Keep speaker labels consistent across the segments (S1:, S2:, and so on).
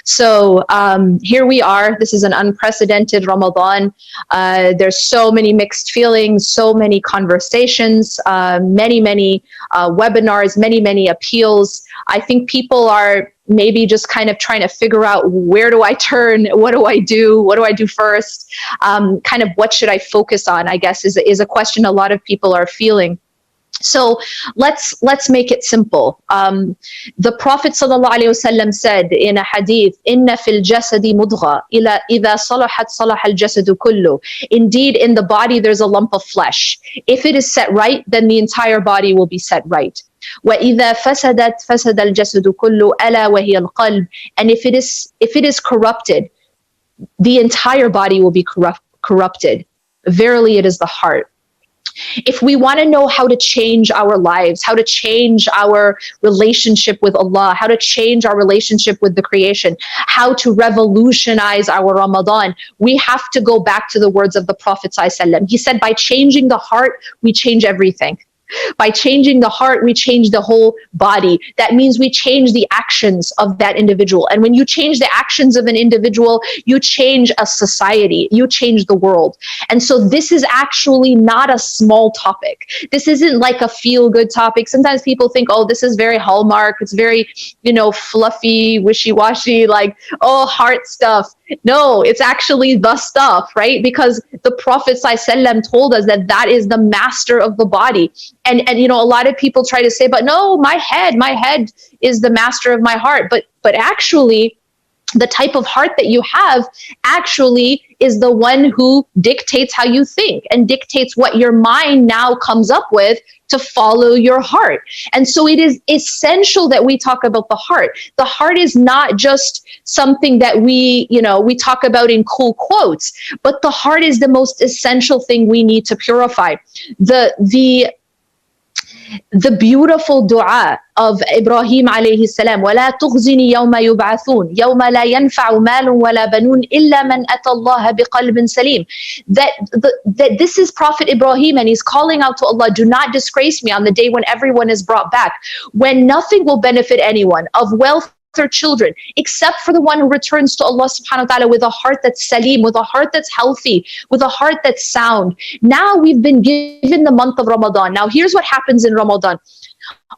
S1: So here we are. This is an unprecedented Ramadan. There's so many mixed feelings, so many conversations, many webinars, many appeals. I think people are maybe just kind of trying to figure out, where do I turn? What do I do? What do I do first? Kind of what should I focus on, I guess, is a question a lot of people are feeling. So let's make it simple. The Prophet ﷺ said in a hadith, "Inna fil jasadi mudgha, ila idha salahat salaha al jasadu kullu." Indeed, in the body there's a lump of flesh. If it is set right, then the entire body will be set right. وَإِذَا فَسَدَتْ فَسَدَ الْجَسَدُ كُلُّ أَلَا وَهِيَ الْقَلْبُ. And if it is corrupted, the entire body will be corrupted. Verily, it is the heart. If we want to know how to change our lives, how to change our relationship with Allah, how to change our relationship with the creation, how to revolutionize our Ramadan, we have to go back to the words of the Prophet ﷺ. He said, by changing the heart, we change everything. By changing the heart, we change the whole body. That means we change the actions of that individual. And when you change the actions of an individual, you change a society, you change the world. And so this is actually not a small topic. This isn't like a feel-good topic. Sometimes people think, oh, this is very Hallmark. It's very, fluffy, wishy-washy, like, oh, heart stuff. No, it's actually the stuff, right? Because the Prophet ﷺ told us that is the master of the body. And a lot of people try to say, but no, my head is the master of my heart. But actually, the type of heart that you have actually is the one who dictates how you think and dictates what your mind now comes up with to follow your heart. And so it is essential that we talk about the heart. The heart is not just something that we talk about in cool quotes, but the heart is the most essential thing we need to purify. The beautiful dua of Ibrahim alayhi salam, وَلَا تُخْزِنِي يَوْمَ يُبْعَثُونَ يَوْمَ لَا يَنْفَعُ مَالٌ وَلَا بَنُونَ إِلَّا مَنْ أَتَى اللَّهَ بِقَلْبٍ سَلِيمٍ. That this is Prophet Ibrahim, and he's calling out to Allah, do not disgrace me on the day when everyone is brought back, when nothing will benefit anyone of wealth or children, except for the one who returns to Allah subhanahu wa ta'ala with a heart that's salim, with a heart that's healthy, with a heart that's sound. Now we've been given the month of Ramadan. Now here's what happens in Ramadan.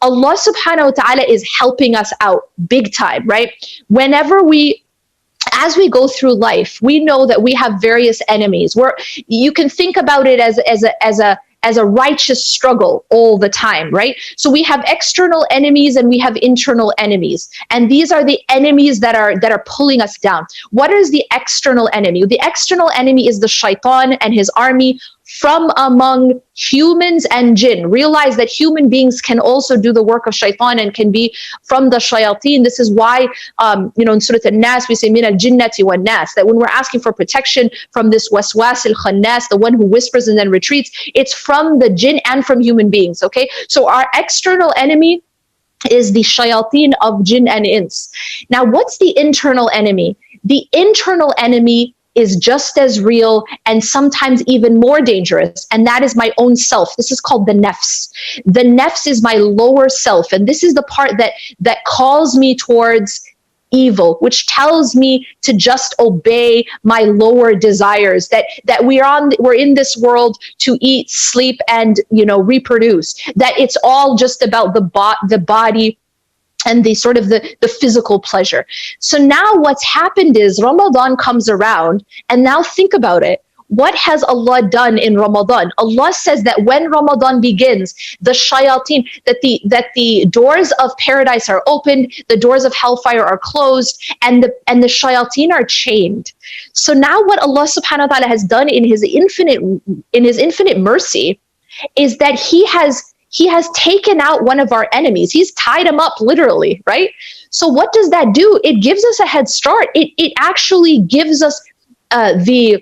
S1: Allah subhanahu wa ta'ala is helping us out big time, right? As we go through life, we know that we have various enemies. You can think about it as a righteous struggle all the time, right? So we have external enemies and we have internal enemies. And these are the enemies that are pulling us down. What is the external enemy? The external enemy is the shaitan and his army from among humans and jinn. Realize that human beings can also do the work of shaitan and can be from the shayateen. This is why, in Surah An-Nas, we say, min al-jinnati wan-nas, that when we're asking for protection from this waswas al-khannas, the one who whispers and then retreats, it's from the jinn and from human beings, okay? So our external enemy is the shayateen of jinn and ins. Now, what's the internal enemy? The internal enemy is just as real and sometimes even more dangerous, and that is my own self. This is called the nafs. The nafs is my lower self, and this is the part that calls me towards evil, which tells me to just obey my lower desires, that we're in this world to eat, sleep, and reproduce, that it's all just about the body and the sort of the physical pleasure. So now what's happened is Ramadan comes around, and now think about it. What has Allah done in Ramadan? Allah says that when Ramadan begins, the shayateen, that the doors of paradise are opened, the doors of hellfire are closed, and the shayateen are chained. So now what Allah subhanahu wa ta'ala has done in his infinite mercy is that He has taken out one of our enemies. He's tied him up literally, right? So what does that do? It gives us a head start. It actually gives us the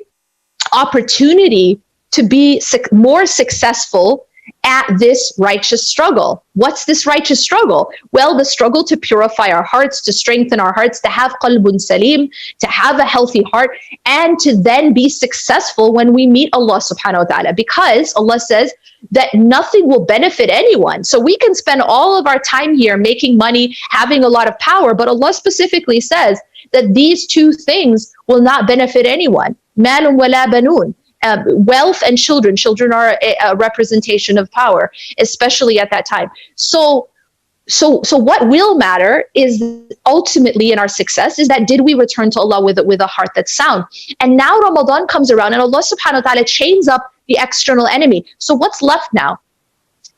S1: opportunity to be more successful at this righteous struggle. What's this righteous struggle? Well, the struggle to purify our hearts, to strengthen our hearts, to have qalbun salim, to have a healthy heart, and to then be successful when we meet Allah subhanahu wa ta'ala. Because Allah says that nothing will benefit anyone. So we can spend all of our time here making money, having a lot of power, but Allah specifically says that these two things will not benefit anyone. Malun wala banun. Wealth and children. Children are a representation of power, especially at that time. So what will matter is ultimately in our success is that did we return to Allah with a heart that's sound? And now Ramadan comes around and Allah subhanahu wa ta'ala chains up the external enemy. So what's left now?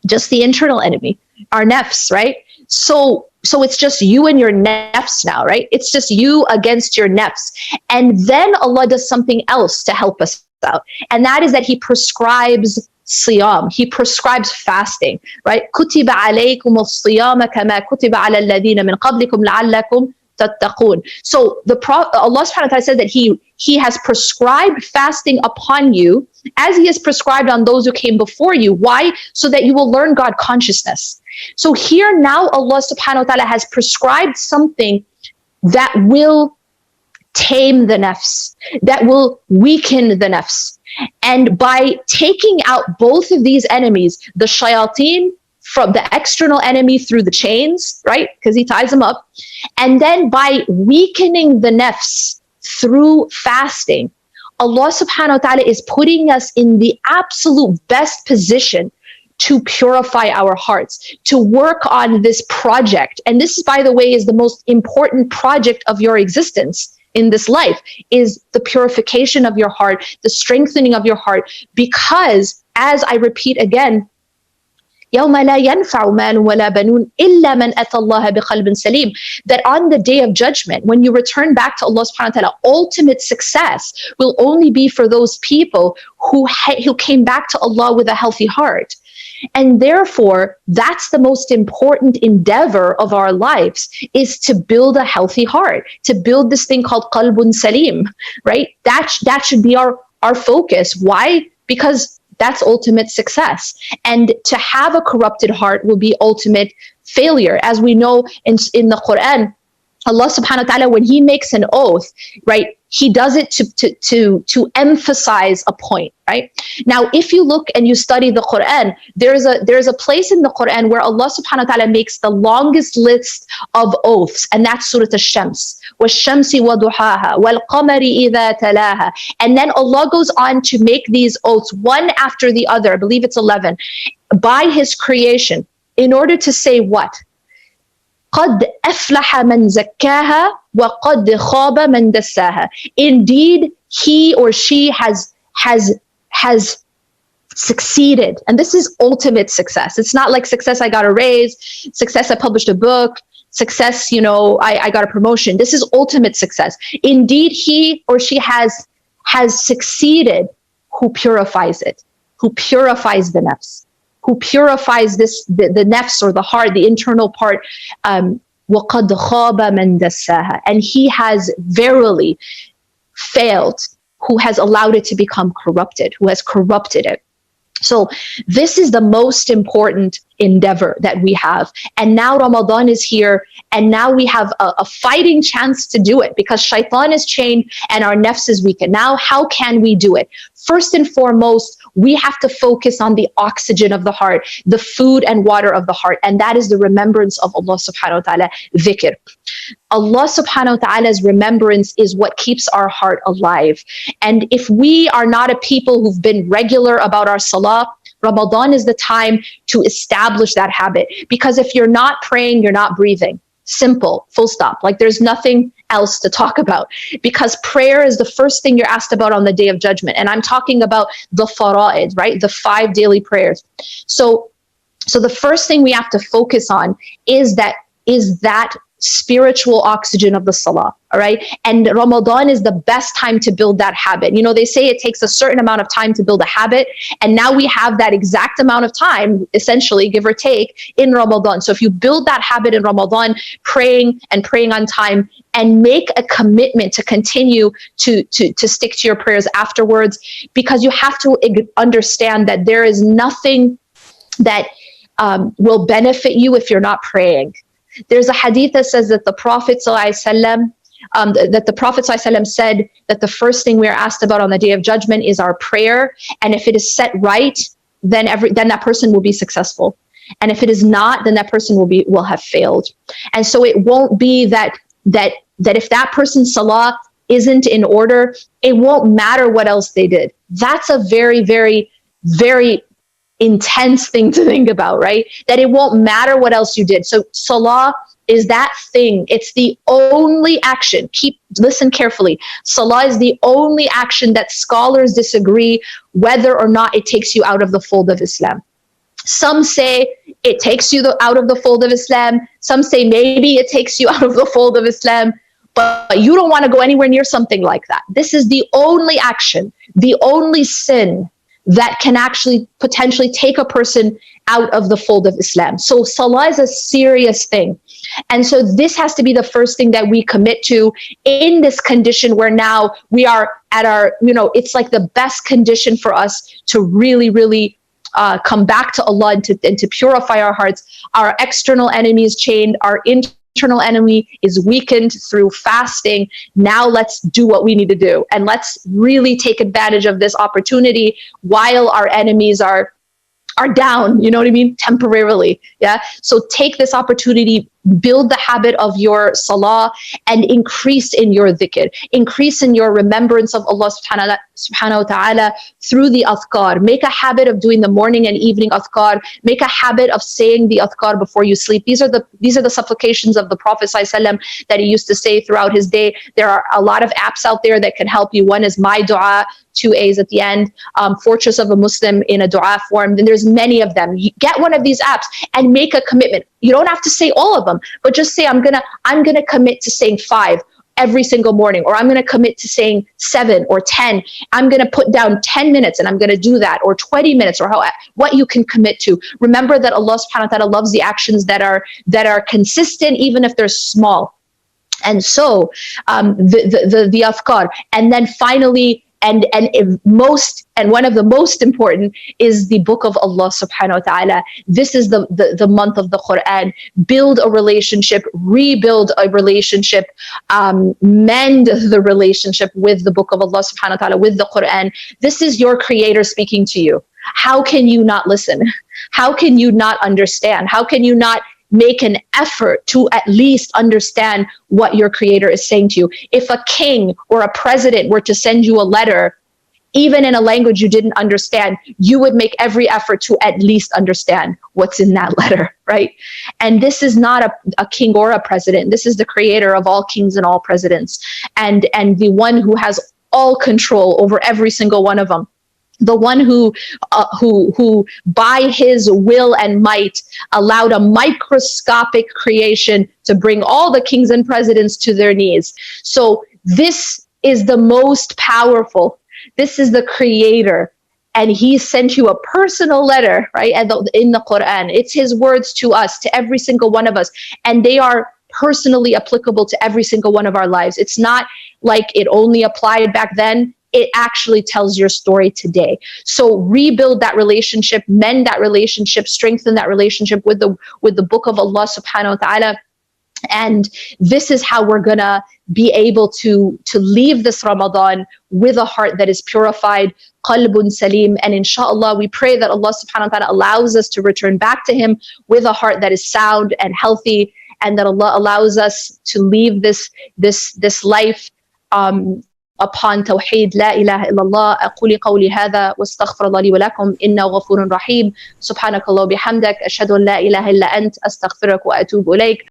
S1: Just the internal enemy, our nafs, right? So it's just you and your nafs now, right? It's just you against your nafs. And then Allah does something else to help us out. And that is that He prescribes siyam. He prescribes fasting, right? كُتِبَ عَلَيْكُمُ الصِّيَامَ كَمَا كُتِبَ عَلَى الَّذِينَ مِنْ قَبْلِكُمْ لَعَلَّكُمْ تَتَّقُونَ. So Allah subhanahu wa ta'ala says that He has prescribed fasting upon you as He has prescribed on those who came before you. Why? So that you will learn God consciousness. So here now Allah subhanahu wa ta'ala has prescribed something that will tame the nafs, that will weaken the nafs. And by taking out both of these enemies, the shayateen from the external enemy through the chains, right? Because He ties them up. And then by weakening the nafs through fasting, Allah subhanahu wa ta'ala is putting us in the absolute best position to purify our hearts, to work on this project. And this, by the way, is the most important project of your existence in this life, is the purification of your heart, the strengthening of your heart. Because, as I repeat again, يَوْمَ لَا يَنْفَعُ مَالٌ وَلَا بَنُونَ إِلَّا مَنْ أَتَى اللَّهَ بِقَلْبٍ سَلِيمٍ. That on the day of judgment, when you return back to Allah subhanahu wa ta'ala, ultimate success will only be for those people who came back to Allah with a healthy heart. And therefore, that's the most important endeavor of our lives, is to build a healthy heart, to build this thing called qalbun salim, right? That should be our focus. Why? Because that's ultimate success. And to have a corrupted heart will be ultimate failure. As we know in the Quran, Allah subhanahu wa ta'ala, when He makes an oath, right, He does it to emphasize a point, right? Now, if you look and you study the Quran, there's a place in the Quran where Allah subhanahu wa ta'ala makes the longest list of oaths, and that's Surah Ash-Shams. وَالشَّمْسِ وَضُحَاهَا وَالْقَمَرِ إِذَا تَلَاهَا. And then Allah goes on to make these oaths one after the other, I believe it's 11, by His creation, in order to say what? قَدْ أَفْلَحَ مَنْ زَكَّاهَا وَقَدْ خَابَ مَنْ دَسَّاهَا. Indeed, he or she has succeeded. And this is ultimate success. It's not like success, I got a raise, success, I published a book, success, I got a promotion. This is ultimate success. Indeed, he or she has succeeded who purifies it, who purifies the nafs, who purifies the nafs or the heart, the internal part. وَقَدْ خَابَ مَنْ دَسَّاهَا. And he has verily failed who has allowed it to become corrupted, who has corrupted it. So this is the most important endeavor that we have. And now Ramadan is here, and now we have a fighting chance to do it, because shaitan is chained and our nafs is weakened. Now, how can we do it? First and foremost, we have to focus on the oxygen of the heart, the food and water of the heart, and that is the remembrance of Allah subhanahu wa ta'ala, dhikr. Allah subhanahu wa ta'ala's remembrance is what keeps our heart alive. And if we are not a people who've been regular about our salah, Ramadan is the time to establish that habit. Because if you're not praying, you're not breathing. Simple, full stop. Like, there's nothing else to talk about, because prayer is the first thing you're asked about on the day of judgment. And I'm talking about the fara'id, right? The 5 daily prayers. So the first thing we have to focus on is that spiritual oxygen of the salah, all right? And Ramadan is the best time to build that habit. They say it takes a certain amount of time to build a habit, and now we have that exact amount of time, essentially, give or take, in Ramadan. So if you build that habit in Ramadan, praying on time, and make a commitment to continue to stick to your prayers afterwards, because you have to understand that there is nothing that will benefit you if you're not praying. There's a hadith that says that the Prophet ﷺ, said that the first thing we are asked about on the day of judgment is our prayer, and if it is set right, then that person will be successful, and if it is not, then that person will have failed. And so it won't be that that if that person's salah isn't in order, it won't matter what else they did. That's a very, very, very intense thing to think about, right? That it won't matter what else you did. So salah is that thing. It's the only action. Listen carefully. Salah is the only action that scholars disagree whether or not it takes you out of the fold of Islam. Some say it takes you out of the fold of Islam. Some say maybe it takes you out of the fold of Islam, but you don't want to go anywhere near something like that. This is the only action, the only sin that can actually potentially take a person out of the fold of Islam. So salah is a serious thing. And so this has to be the first thing that we commit to in this condition where now we are at our, it's like the best condition for us to really, really come back to Allah and to purify our hearts. Our external enemy is chained, our internal enemy is weakened through fasting. Now let's do what we need to do. And let's really take advantage of this opportunity while our enemies are down, you know what I mean? Temporarily. Yeah. So take this opportunity, build the habit of your salah, and increase in your dhikr, increase in your remembrance of Allah subhanahu wa ta'ala through the adhkar. Make a habit of doing the morning and evening adhkar. Make a habit of saying the adhkar before you sleep. These are the supplications of the Prophet ﷺ that he used to say throughout his day. There are a lot of apps out there that can help you. One is My Dua, 2 A's at the end, Fortress of a Muslim in a dua form. Then there's many of them. You get one of these apps and make a commitment. You don't have to say all of them, but just say, I'm gonna commit to saying 5 every single morning, or I'm gonna commit to saying 7 or 10. I'm gonna put down 10 minutes and I'm gonna do that, or 20 minutes, or what you can commit to. Remember that Allah subhanahu wa ta'ala loves the actions that are consistent, even if they're small. And so the adhkar, and then finally, and one of the most important is the book of Allah subhanahu wa ta'ala. This is the month of the Quran. Build a relationship, rebuild a relationship, mend the relationship with the book of Allah subhanahu wa ta'ala, with the Quran. This is your creator speaking to you. How can you not listen? How can you not understand? How can you not make an effort to at least understand what your creator is saying to you? If a king or a president were to send you a letter, even in a language you didn't understand, you would make every effort to at least understand what's in that letter, right? And this is not a king or a president. This is the creator of all kings and all presidents, and the one who has all control over every single one of them. The one who by his will and might allowed a microscopic creation to bring all the kings and presidents to their knees. So this is the most powerful. This is the creator. And he sent you a personal letter, right? In the Quran. It's his words to us, to every single one of us. And they are personally applicable to every single one of our lives. It's not like it only applied back then. It actually tells your story today. So rebuild that relationship, mend that relationship, strengthen that relationship with the book of Allah subhanahu wa ta'ala. And this is how we're gonna be able to leave this Ramadan with a heart that is purified, qalbun salim. And inshallah, we pray that Allah subhanahu wa ta'ala allows us to return back to him with a heart that is sound and healthy, and that Allah allows us to leave this life upon tawheed. La ilaha illallah. أقول قولي هذا واستغفر الله لي ولكم إنه غفور رحيم. سبحانك الله وبحمدك أشهد أن لا إله إلا أنت أستغفرك وأتوب إليك.